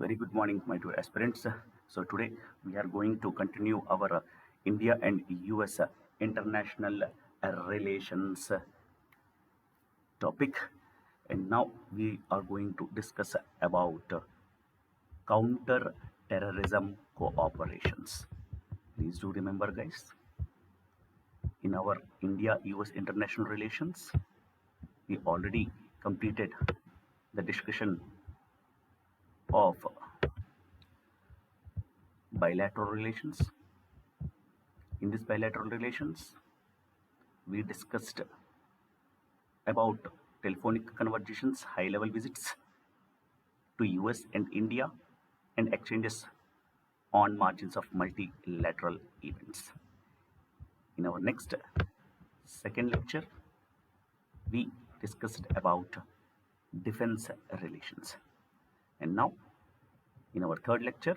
Very good morning, my dear aspirants. So today we are going to continue our India and US international relations topic, and now we are going to discuss about counter terrorism cooperations. Please do remember, guys, in our India-US international relations, we already completed the discussion of bilateral relations. In this bilateral relations, we discussed about telephonic conversations, high-level visits to US and India, and exchanges on margins of multilateral events. In our next second lecture, we discussed about defense relations. And now, in our third lecture,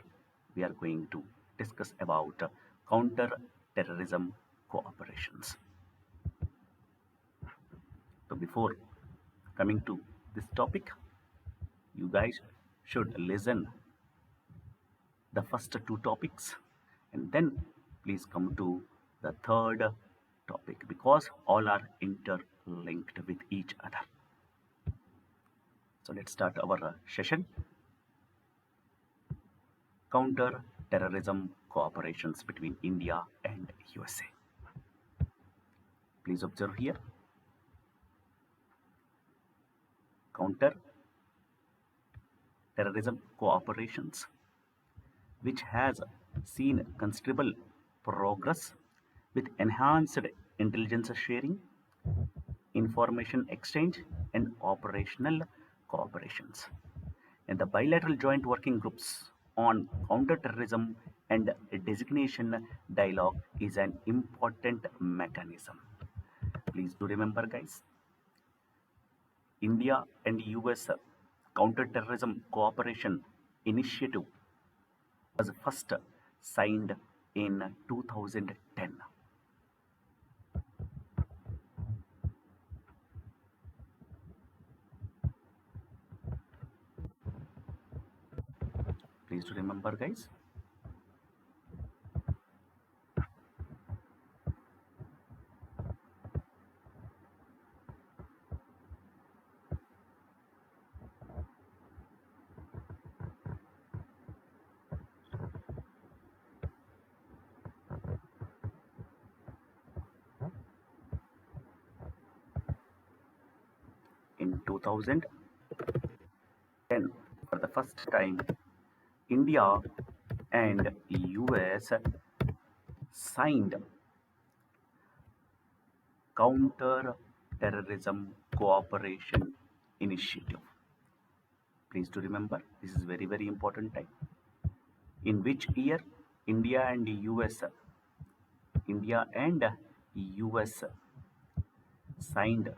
we are going to discuss about counter-terrorism cooperations. So before coming to this topic, you guys should listen the first two topics and then please come to the third topic because all are interlinked with each other. So let's start our session. Counter terrorism cooperations between India and USA. Please observe here. Counter terrorism cooperations, which has seen considerable progress with enhanced intelligence sharing, information exchange, and operational cooperations. And the bilateral joint working groups on counterterrorism and designation dialogue is an important mechanism. Please do remember, guys, India and US counterterrorism cooperation initiative was first signed in 2010. Please do remember, guys. In 2010, for the first time, India and US signed counter terrorism cooperation initiative. Please to remember, this is very important time. In which year India and US signed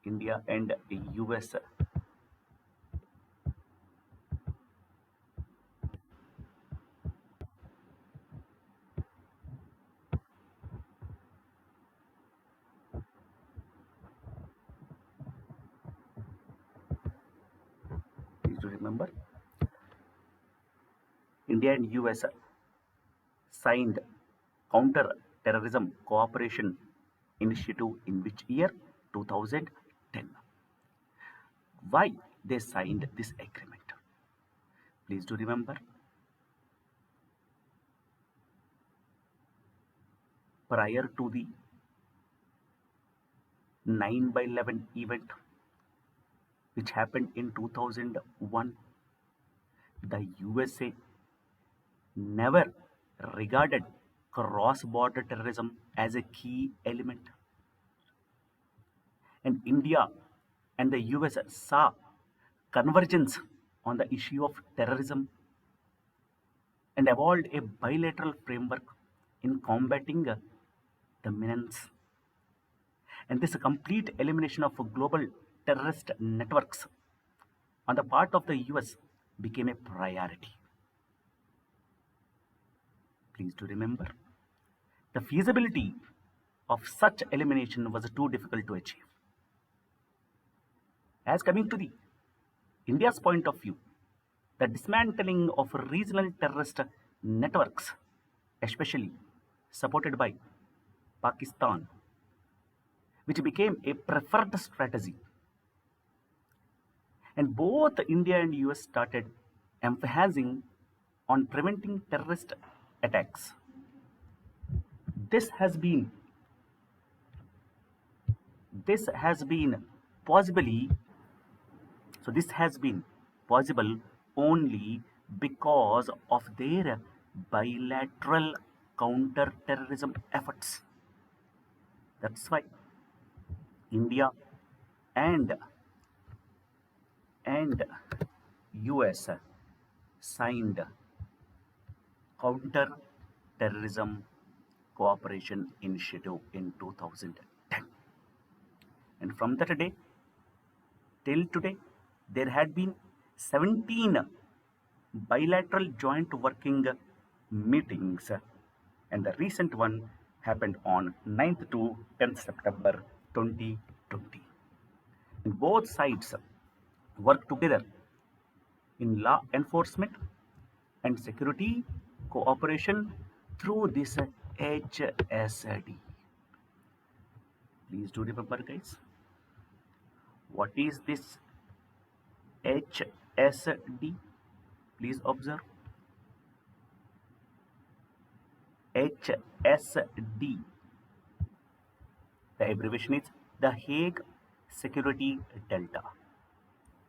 India and US please to remember, India and US signed counter terrorism cooperation initiative in which year? 2010. Why they signed this agreement? Please do remember, prior to the 9/11 event which happened in 2001, the USA never regarded cross-border terrorism as a key element, and India and the US saw convergence on the issue of terrorism and evolved a bilateral framework in combating the menace. And this complete elimination of global terrorist networks on the part of the US became a priority. Please do remember, the feasibility of such elimination was too difficult to achieve. As coming to the India's point of view, the dismantling of regional terrorist networks, especially supported by Pakistan, which became a preferred strategy. And both India and US started emphasizing on preventing terrorist attacks. This has been this has been possibly this has been possible only because of their bilateral counter-terrorism efforts. That's why India and and US signed counter-terrorism cooperation initiative in 2010. And from that day till today, there had been 17 bilateral joint working meetings, and the recent one happened on 9th to 10th September 2020. And both sides work together in law enforcement and security cooperation through this HSD. Please do remember, guys, what is this HSD? Please observe HSD. The abbreviation is the Hague Security Delta.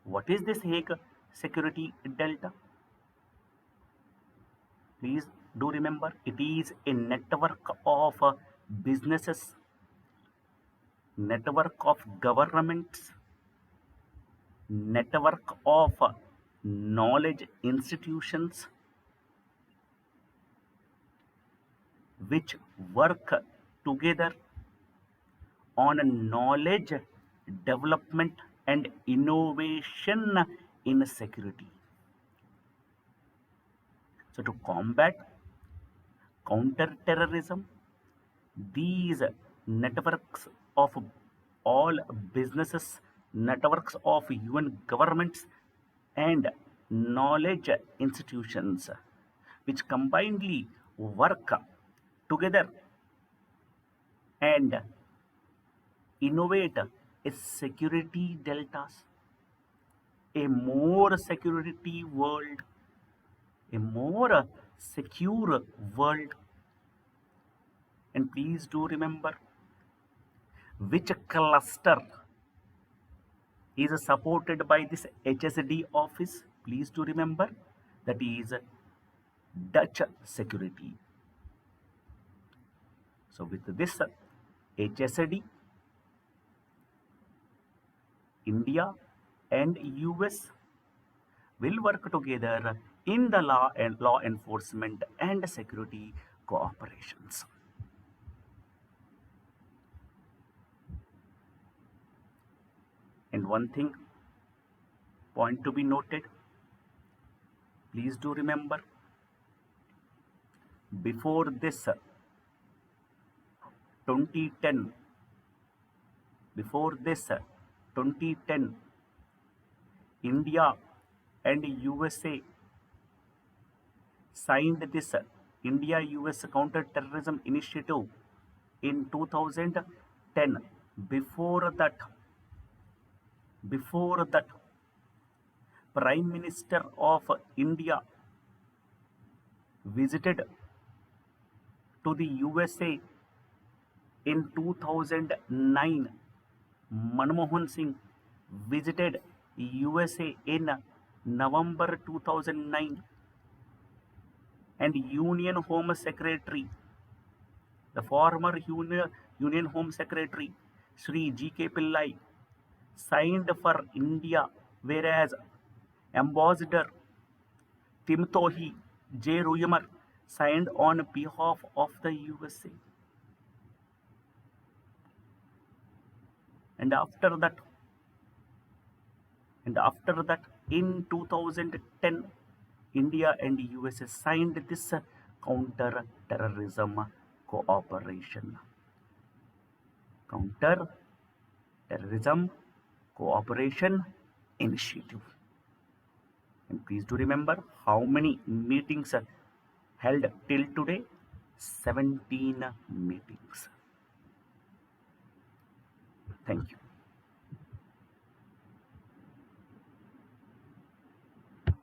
What is this Hague Security Delta? Please do remember, it is a network of businesses, network of governments, network of knowledge institutions which work together on knowledge development and innovation in security. So, to combat counter-terrorism, these networks of all businesses, networks of UN governments, and knowledge institutions, which combinedly work together and innovate a security deltas, a more security world, a more secure world. And please do remember which cluster is supported by this HSD office. Please do remember that is Dutch security. So with this HSD, India and US will work together in the law and law enforcement and security cooperations. And one thing point to be noted, please do remember, before this 2010, before this 2010, India and USA signed this India-US counter-terrorism initiative in 2010. Before that, Prime Minister of India visited to the USA in 2009. Manmohan Singh visited USA in November 2009, and Union Home Secretary, the former Union Home Secretary Sri G.K. Pillai, signed for India, whereas Ambassador Timothy J. Ruymer signed on behalf of the USA. And after that, in 2010, India and USA signed this counter-terrorism cooperation. Counter-terrorism Cooperation Initiative. And please do remember how many meetings are held till today? 17 meetings. Thank you.